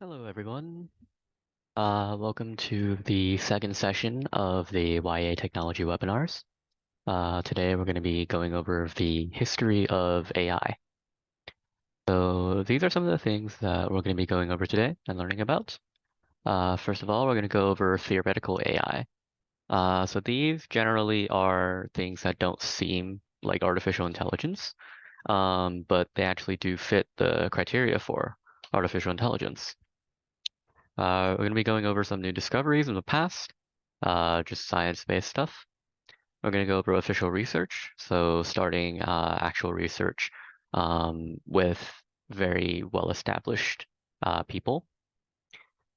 Hello, everyone. Welcome to the second session of the YA Technology webinars. Today, we're going to be going over the history of AI. So these are some of the things that we're going to be going over today and learning about. First of all, we're going to go over theoretical AI. So these generally are things that don't seem like artificial intelligence, but they actually do fit the criteria for artificial intelligence. We're going to be going over some new discoveries in the past, just science-based stuff. We're going to go over official research, so starting actual research with very well-established people.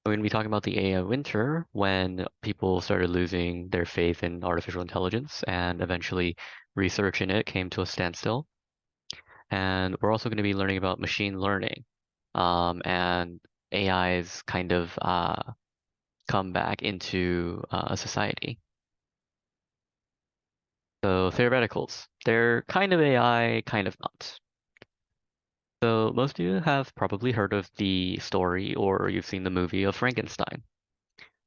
We're going to be talking about the AI winter when people started losing their faith in artificial intelligence and eventually research in it came to a standstill. And we're also going to be learning about machine learning and AI's kind of come back into society. So theoreticals, they're kind of AI, kind of not. So most of you have probably heard of the story or you've seen the movie of Frankenstein.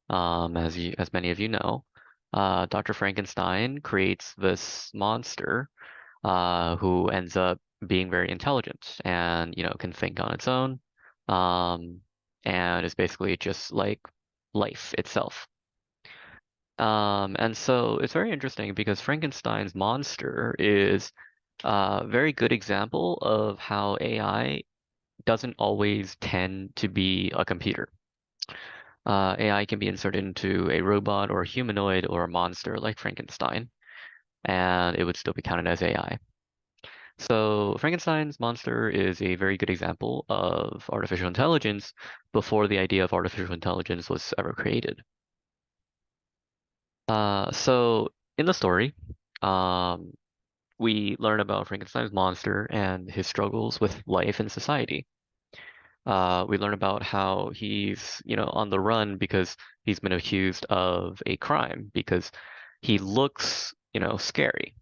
As many of you know, Dr. Frankenstein creates this monster who ends up being very intelligent and can think on its own, um, and is basically just like life itself. And so it's very interesting because Frankenstein's monster is a very good example of how AI doesn't always tend to be a computer. AI can be inserted into a robot or a humanoid or a monster like Frankenstein, and it would still be counted as AI. So Frankenstein's monster is a very good example of artificial intelligence before the idea of artificial intelligence was ever created. So in the story, um, we learn about Frankenstein's monster and his struggles with life and society. We learn about how he's, on the run because he's been accused of a crime because he looks, scary.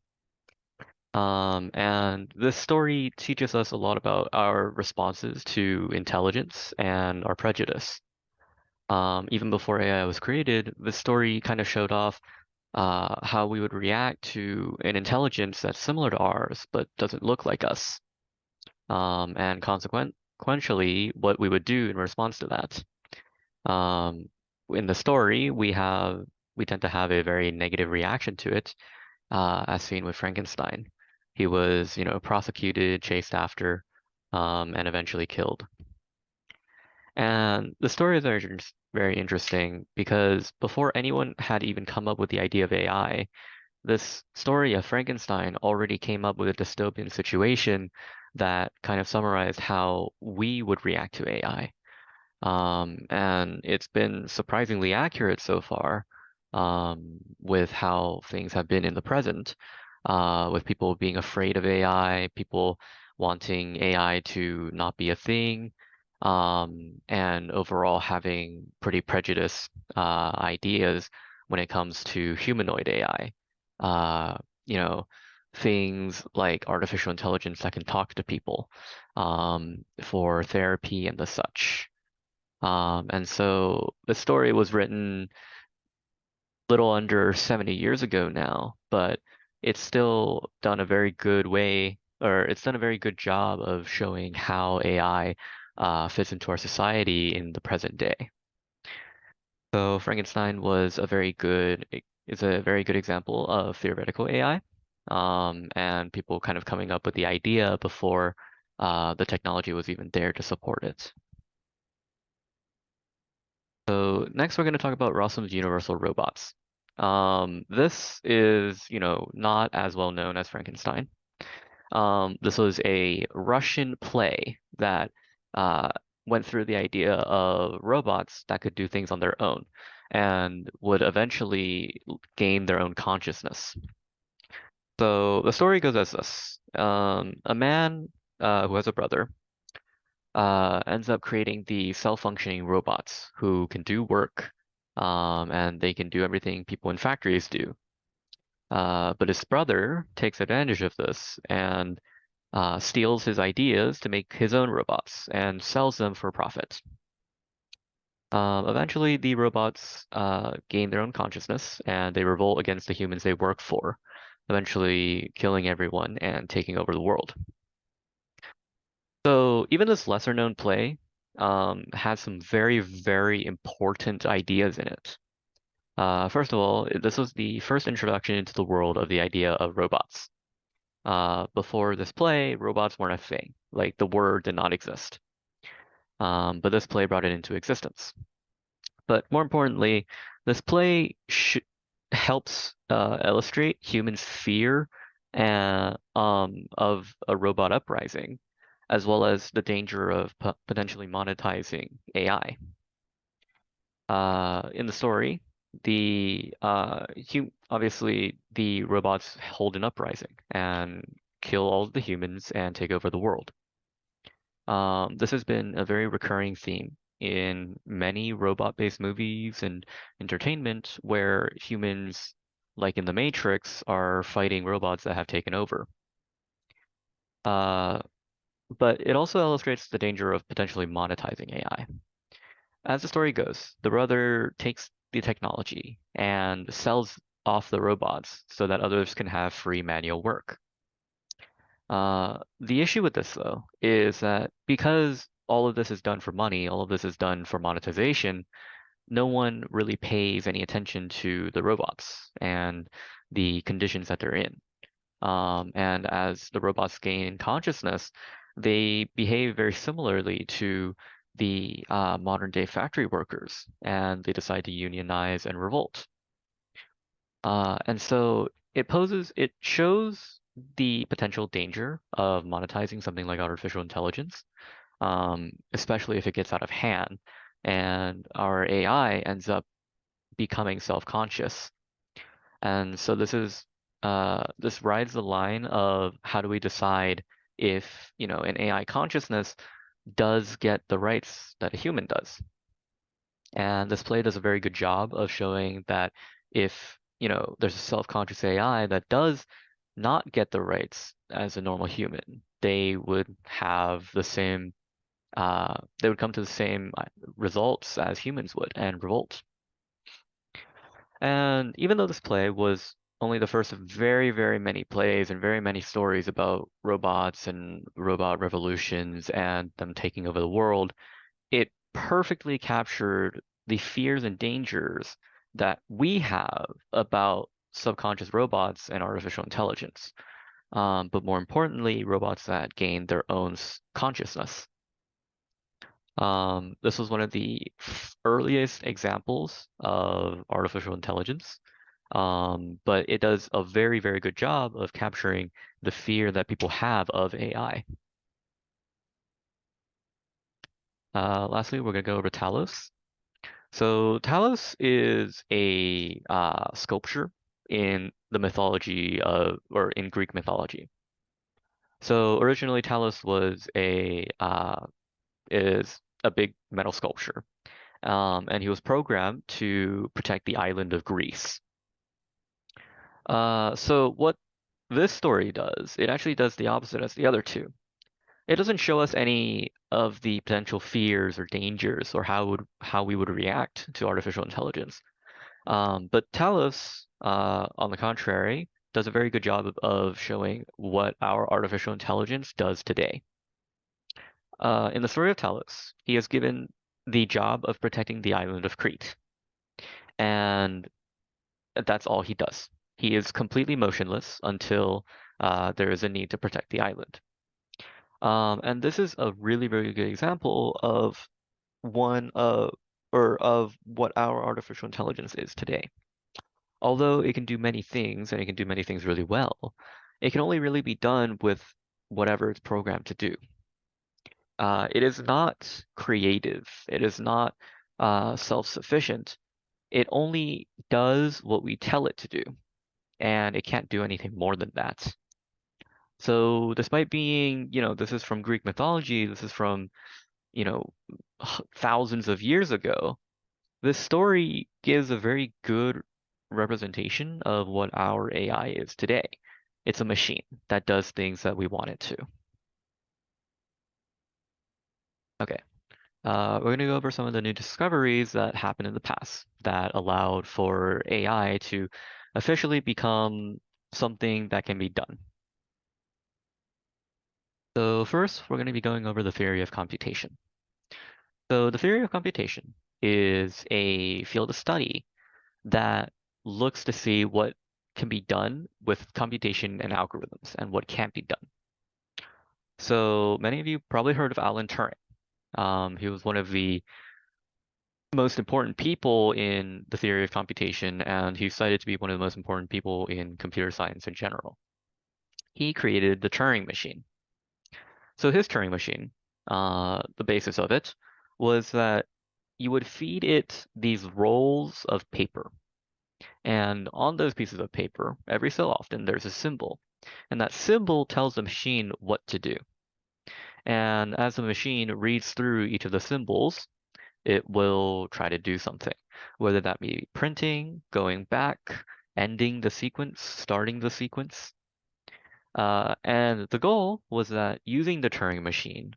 And this story teaches us a lot about our responses to intelligence and our prejudice. Even before AI was created, the story kind of showed off how we would react to an intelligence that's similar to ours but doesn't look like us, and consequentially, what we would do in response to that. Um, in the story, we tend to have a very negative reaction to it, as seen with Frankenstein. He was, prosecuted, chased after, and eventually killed. And the story is very interesting because before anyone had even come up with the idea of AI, this story of Frankenstein already came up with a dystopian situation that kind of summarized how we would react to AI. And it's been surprisingly accurate so far, with how things have been in the present, with people being afraid of AI, people wanting AI to not be a thing, and overall having pretty prejudiced ideas when it comes to humanoid AI. Uh, you know, things like artificial intelligence that can talk to people, for therapy and the such. And so the story was written little under 70 years ago now, but it's still done a very good way, or it's done a very good job of showing how AI fits into our society in the present day. So Frankenstein is a very good example of theoretical AI, and people kind of coming up with the idea before the technology was even there to support it. So next we're going to talk about Rossum's Universal Robots. This is, not as well known as Frankenstein. This was a Russian play that uh, went through the idea of robots that could do things on their own and would eventually gain their own consciousness. So the story goes as this. A man who has a brother ends up creating the self-functioning robots who can do work, and they can do everything people in factories do. But his brother takes advantage of this and steals his ideas to make his own robots and sells them for profit. Eventually, the robots gain their own consciousness and they revolt against the humans they work for, eventually killing everyone and taking over the world. So even this lesser known play has some very, very important ideas in it. First of all, this was the first introduction into the world of the idea of robots. Before this play, robots weren't a thing. Like the word did not exist. But this play brought it into existence. But more importantly, this play helps illustrate humans' fear of a robot uprising, as well as the danger of potentially monetizing AI. In the story, obviously the robots hold an uprising and kill all of the humans and take over the world. This has been a very recurring theme in many robot-based movies and entertainment where humans, like in The Matrix, are fighting robots that have taken over. Uh, but it also illustrates the danger of potentially monetizing AI. As the story goes, the brother takes the technology and sells off the robots so that others can have free manual work. The issue with this, though, is that because all of this is done for money, all of this is done for monetization, no one really pays any attention to the robots and the conditions that they're in. And as the robots gain consciousness, they behave very similarly to the modern day factory workers, and they decide to unionize and revolt. And so it shows the potential danger of monetizing something like artificial intelligence, especially if it gets out of hand and our AI ends up becoming self-conscious. And so this rides the line of how do we decide if, an AI consciousness does get the rights that a human does. And this play does a very good job of showing that if, there's a self-conscious AI that does not get the rights as a normal human, they would have the same, they would come to the same results as humans would and revolt. And even though this play was only the first of very, very many plays and very many stories about robots and robot revolutions and them taking over the world, it perfectly captured the fears and dangers that we have about subconscious robots and artificial intelligence. But more importantly, robots that gain their own consciousness. This was one of the earliest examples of artificial intelligence, but it does a very, very good job of capturing the fear that people have of AI. Lastly, we're going to go over Talos. So Talos is a sculpture in the mythology or in Greek mythology. So originally Talos is a big metal sculpture, and he was programmed to protect the island of Greece. So what this story does, it actually does the opposite as the other two. It doesn't show us any of the potential fears or dangers or how we would react to artificial intelligence. But Talos, on the contrary, does a very good job of showing what our artificial intelligence does today. In the story of Talos, he is given the job of protecting the island of Crete, and that's all he does. He is completely motionless until there is a need to protect the island. And this is a really, very good example of one of what our artificial intelligence is today. Although it can do many things and it can do many things really well, it can only really be done with whatever it's programmed to do. It is not creative. It is not self-sufficient. It only does what we tell it to do, and it can't do anything more than that. So despite being, this is from Greek mythology, this is from, you know, thousands of years ago, this story gives a very good representation of what our AI is today. It's a machine that does things that we want it to. Okay. we're going to go over some of the new discoveries that happened in the past that allowed for AI to officially become something that can be done. So first, we're going to be going over the theory of computation. So the theory of computation is a field of study that looks to see what can be done with computation and algorithms and what can't be done. So many of you probably heard of Alan Turing. He was one of the most important people in the theory of computation, and he's cited to be one of the most important people in computer science in general. He created the Turing machine. So his Turing machine, the basis of it, was that you would feed it these rolls of paper. And on those pieces of paper, every so often, there's a symbol. And that symbol tells the machine what to do. And as the machine reads through each of the symbols, it will try to do something, whether that be printing, going back, ending the sequence, starting the sequence. And the goal was that using the Turing machine,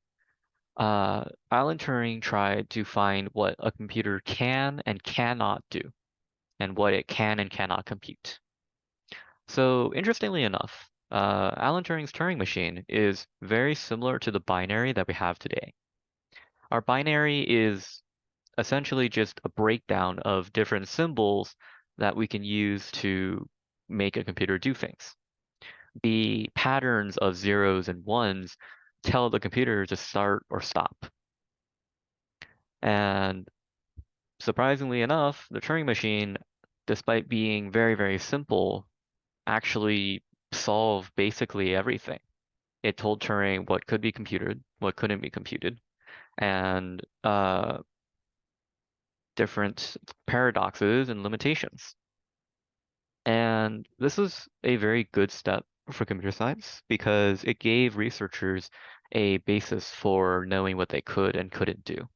Alan Turing tried to find what a computer can and cannot do, and what it can and cannot compute. So interestingly enough, Alan Turing's Turing machine is very similar to the binary that we have today. Our binary is essentially just a breakdown of different symbols that we can use to make a computer do things. The patterns of zeros and ones tell the computer to start or stop. And surprisingly enough, the Turing machine, despite being very, very simple, actually solved basically everything. It told Turing what could be computed, what couldn't be computed, and different paradoxes and limitations. And this is a very good step for computer science because it gave researchers a basis for knowing what they could and couldn't do.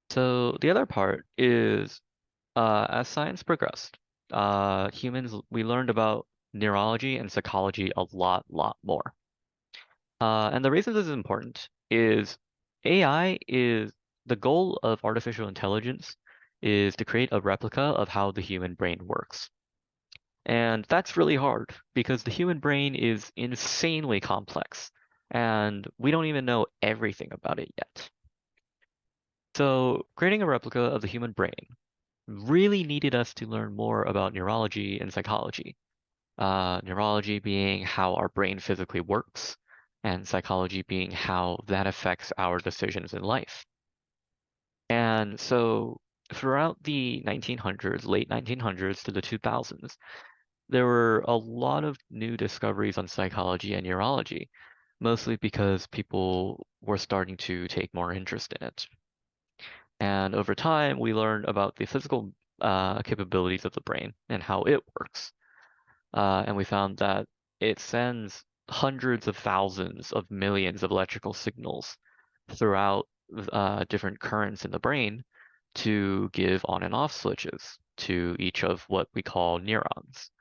So the other part is as science progressed, humans, we learned about neurology and psychology a lot more. And the reason this is important is AI is the goal of artificial intelligence is to create a replica of how the human brain works. And that's really hard because the human brain is insanely complex and we don't even know everything about it yet. So creating a replica of the human brain really needed us to learn more about neurology and psychology. Neurology being how our brain physically works, and psychology being how that affects our decisions in life. And so throughout the 1900s, late 1900s to the 2000s, there were a lot of new discoveries on psychology and neurology, mostly because people were starting to take more interest in it. And over time, we learned about the physical capabilities of the brain and how it works. And we found that it sends hundreds of thousands of millions of electrical signals throughout different currents in the brain to give on and off switches to each of what we call neurons.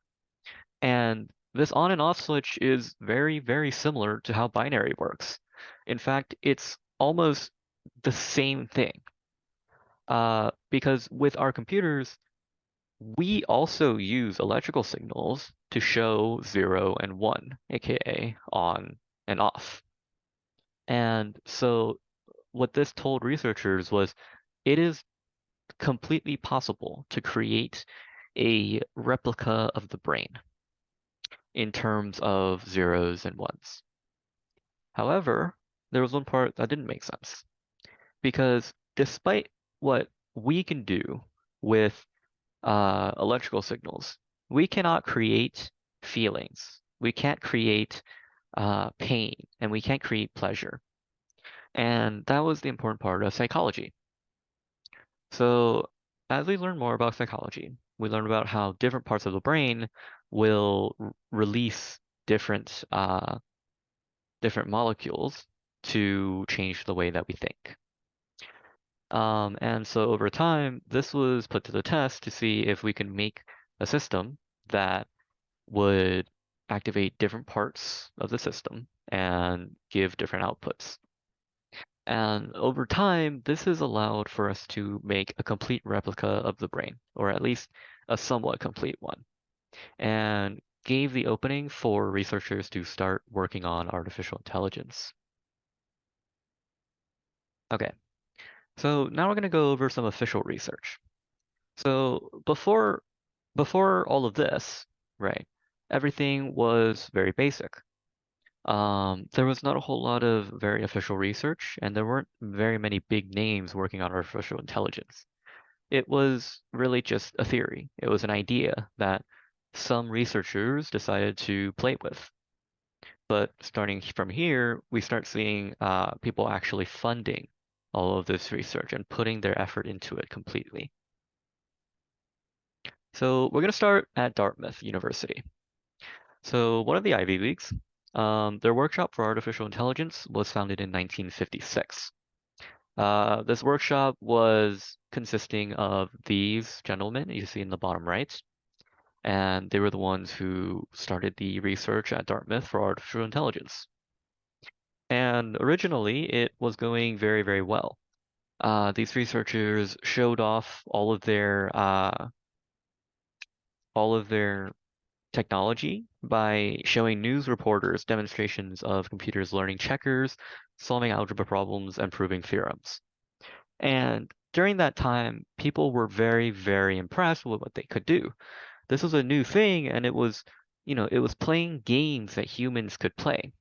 And this on and off switch is very, very similar to how binary works. In fact, it's almost the same thing. Because with our computers, we also use electrical signals to show 0 and 1, aka on and off. And so what this told researchers was it is completely possible to create a replica of the brain in terms of zeros and ones. However, there was one part that didn't make sense because despite what we can do with electrical signals, we cannot create feelings. We can't create pain, and we can't create pleasure. And that was the important part of psychology. So as we learn more about psychology, we learn about how different parts of the brain will release different molecules to change the way that we think. And so over time, this was put to the test to see if we can make a system that would activate different parts of the system and give different outputs. And over time, this has allowed for us to make a complete replica of the brain, or at least a somewhat complete one, and gave the opening for researchers to start working on artificial intelligence. Okay, so now we're going to go over some official research. So before all of this, right, everything was very basic. There was not a whole lot of very official research, and there weren't very many big names working on artificial intelligence. It was really just a theory. It was an idea that some researchers decided to play with. But starting from here, we start seeing people actually funding all of this research and putting their effort into it completely. So we're going to start at Dartmouth University. So one of the Ivy Leagues, their workshop for artificial intelligence was founded in 1956. This workshop was consisting of these gentlemen you see in the bottom right, and they were the ones who started the research at Dartmouth for artificial intelligence. And originally, it was going very, very well. These researchers showed off all of their technology by showing news reporters demonstrations of computers learning checkers, solving algebra problems, and proving theorems. And during that time, people were very, very impressed with what they could do. This was a new thing, and it was playing games that humans could play.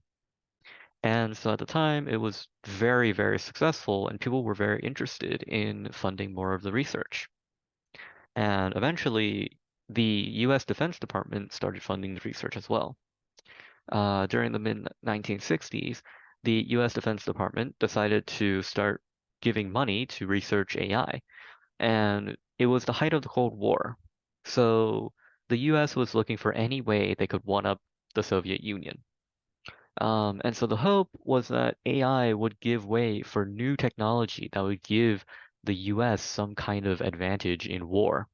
And so at the time, it was very, very successful, and people were very interested in funding more of the research. And eventually, the US Defense Department started funding the research as well. During the mid 1960s, the US Defense Department decided to start giving money to research AI, and it was the height of the Cold War. So the US was looking for any way they could one up the Soviet Union. And so the hope was that AI would give way for new technology that would give the US some kind of advantage in war.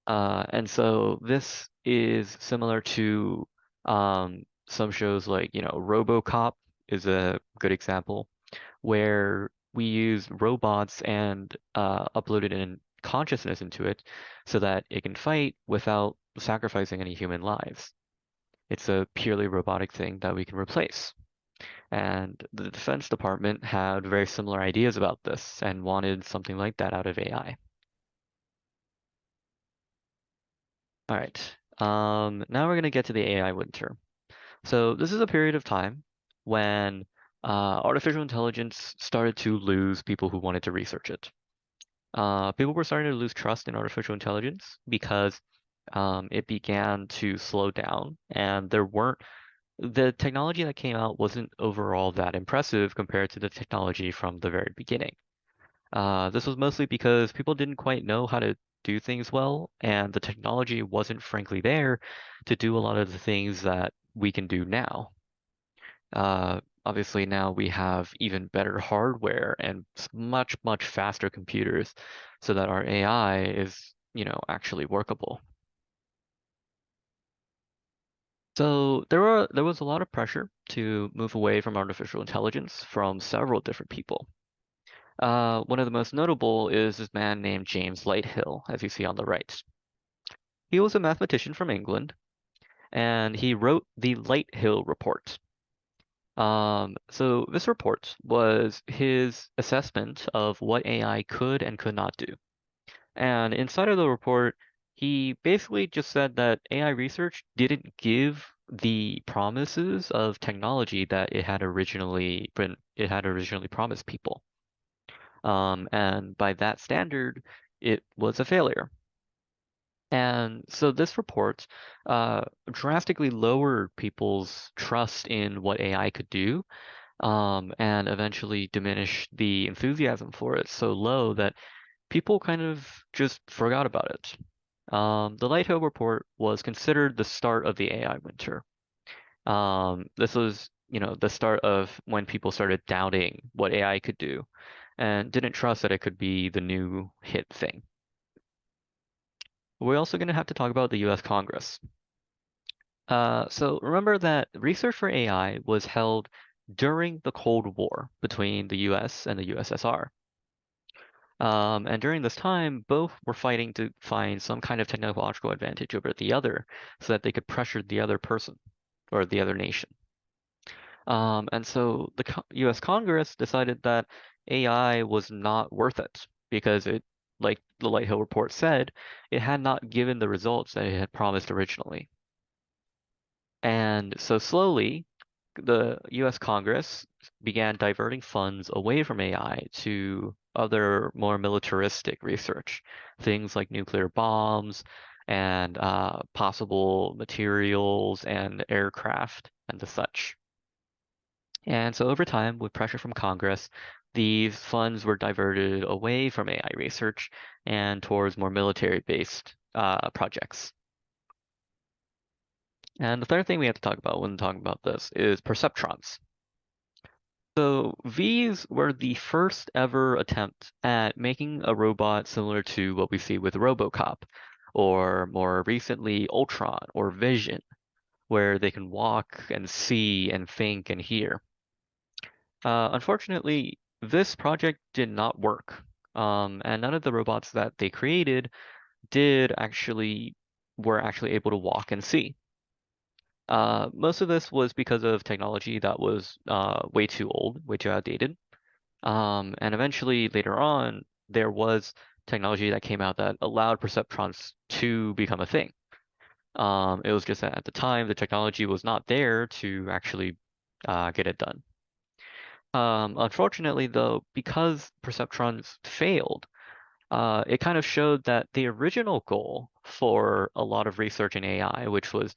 And so this is similar to some shows like, RoboCop is a good example, where we use robots and uploaded in consciousness into it so that it can fight without sacrificing any human lives. It's a purely robotic thing that we can replace. And the Defense Department had very similar ideas about this and wanted something like that out of AI. All right. Now we're going to get to the AI winter. So this is a period of time when artificial intelligence started to lose people who wanted to research it. People were starting to lose trust in artificial intelligence because it began to slow down, and the technology that came out wasn't overall that impressive compared to the technology from the very beginning. This was mostly because people didn't quite know how to do things well, and the technology wasn't frankly there to do a lot of the things that we can do now. Obviously, now we have even better hardware and much, much faster computers so that our AI is, actually workable. So there was a lot of pressure to move away from artificial intelligence from several different people. One of the most notable is this man named James Lighthill, as you see on the right. He was a mathematician from England, and he wrote the Lighthill Report. So this report was his assessment of what AI could and could not do. And inside of the report, he basically just said that AI research didn't give the promises of technology that it had originally promised people. And by that standard, it was a failure. And so this report drastically lowered people's trust in what AI could do, and eventually diminished the enthusiasm for it so low that people kind of just forgot about it. The Lighthill report was considered the start of the AI winter. This was, the start of when people started doubting what AI could do and didn't trust that it could be the new hit thing. We're also going to have to talk about the US Congress. So remember that research for AI was held during the Cold War between the US and the USSR. And during this time, both were fighting to find some kind of technological advantage over the other so that they could pressure the other person or the other nation. And so the US Congress decided that AI was not worth it because it, like the Lighthill report said, it had not given the results that it had promised originally. And so slowly, the US Congress began diverting funds away from AI to other more militaristic research, things like nuclear bombs and possible materials and aircraft and the such. And so over time, with pressure from Congress, these funds were diverted away from AI research and towards more military-based projects. And the third thing we have to talk about when talking about this is perceptrons. So these were the first ever attempt at making a robot similar to what we see with RoboCop, or more recently Ultron or Vision, where they can walk and see and think and hear. Unfortunately, this project did not work, and none of the robots that they created did actually were actually able to walk and see. Most of this was because of technology that was way too old, way too outdated. And eventually, later on, there was technology that came out that allowed perceptrons to become a thing. It was just that at the time, the technology was not there to actually get it done. Unfortunately, though, because perceptrons failed, it kind of showed that the original goal for a lot of research in AI, which was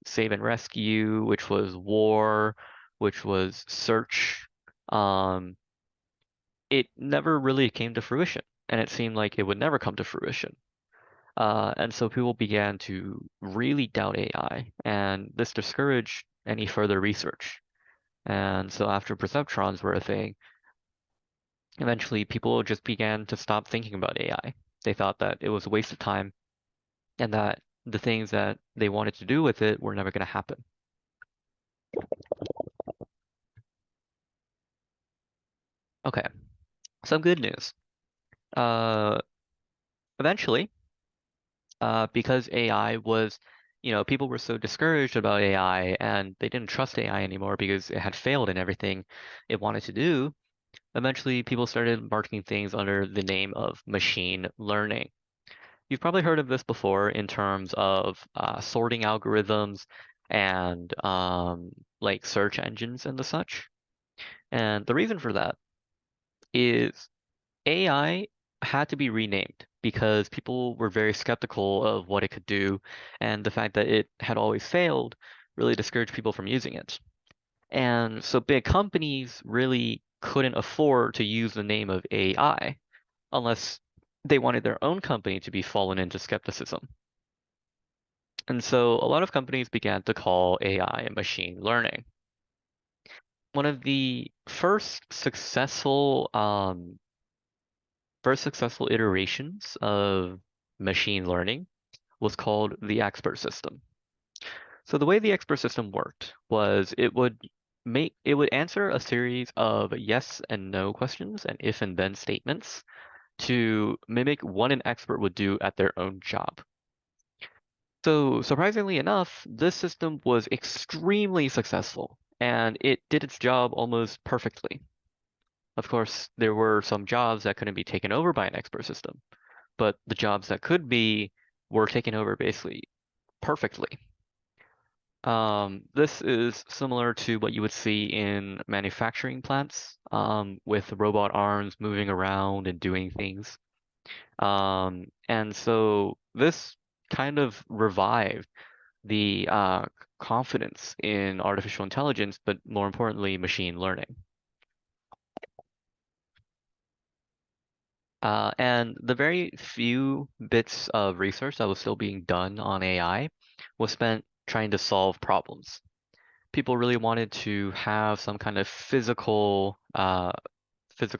save and rescue, which was war, which was search, um, it never really came to fruition, and it seemed like it would never come to fruition. And so people began to really doubt AI, and this discouraged any further research. And so after perceptrons were a thing, eventually people just began to stop thinking about AI. They thought that it was a waste of time and that the things that they wanted to do with it were never going to happen. Okay, some good news. Uh, Eventually, because AI was, people were so discouraged about AI and they didn't trust AI anymore because it had failed in everything it wanted to do. Eventually, people started marketing things under the name of machine learning. You've probably heard of this before in terms of sorting algorithms and like search engines and the such. And the reason for that is AI had to be renamed because people were very skeptical of what it could do, and the fact that it had always failed really discouraged people from using it. And so big companies really couldn't afford to use the name of AI unless they wanted their own company to be fallen into skepticism. And so a lot of companies began to call AI machine learning. One of the first successful iterations of machine learning was called the expert system. So the way the expert system worked was it would answer a series of yes and no questions and if and then statements to mimic what an expert would do at their own job. So surprisingly enough, this system was extremely successful and it did its job almost perfectly. Of course, there were some jobs that couldn't be taken over by an expert system, but the jobs that could be were taken over basically perfectly. This is similar to what you would see in manufacturing plants, with robot arms moving around and doing things. And so this kind of revived the confidence in artificial intelligence, but more importantly, machine learning. And the very few bits of research that was still being done on AI was spent trying to solve problems. People really wanted to have some kind of physical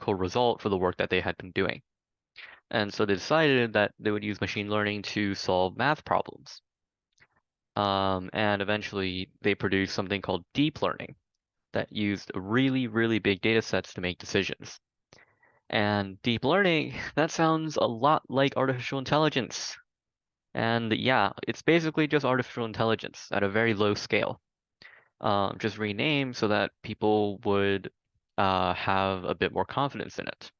result for the work that they had been doing. And so they decided that they would use machine learning to solve math problems. And eventually they produced something called deep learning. that used really, really big data sets to make decisions. And deep learning, that sounds a lot like artificial intelligence. And yeah, it's basically just artificial intelligence at a very low scale. Just renamed so that people would have a bit more confidence in it.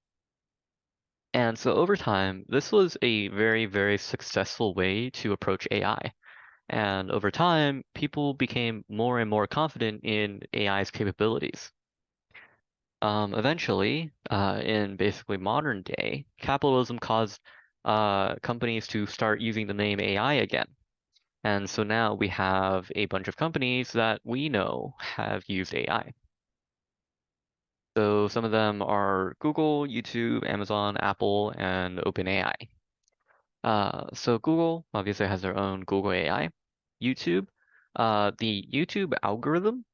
And so over time, this was a very, very successful way to approach AI. And over time, people became more and more confident in AI's capabilities. Eventually, in basically modern day, capitalism caused companies to start using the name AI again. And so now we have a bunch of companies that we know have used AI. So some of them are Google, YouTube, Amazon, Apple, and OpenAI. So Google obviously has their own Google AI. YouTube, the YouTube algorithm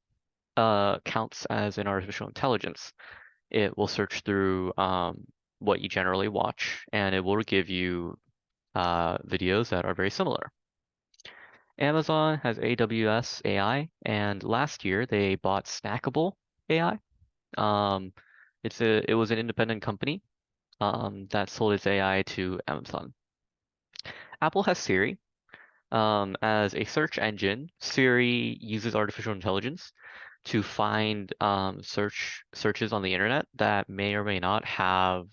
counts as an artificial intelligence. It will search through what you generally watch, and it will give you videos that are very similar. Amazon has AWS AI, and last year they bought Snackable AI. Um, it was an independent company that sold its AI to Amazon. Apple has Siri. As a search engine, Siri uses artificial intelligence to find searches on the internet that may or may not have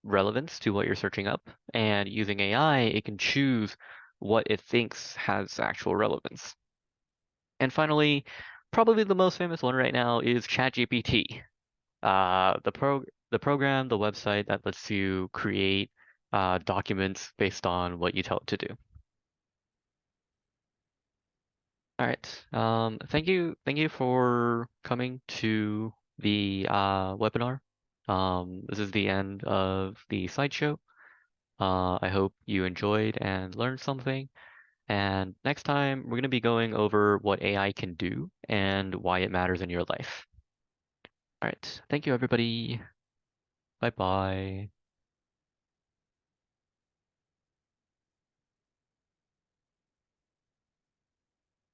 relevance to what you're searching up. And using AI, it can choose what it thinks has actual relevance. And finally, probably the most famous one right now is ChatGPT. The program, the website that lets you create documents based on what you tell it to do. All right. Thank you for coming to the webinar. This is the end of the slideshow. I hope you enjoyed and learned something. And next time, we're going to be going over what AI can do and why it matters in your life. All right. Thank you, everybody. Bye bye.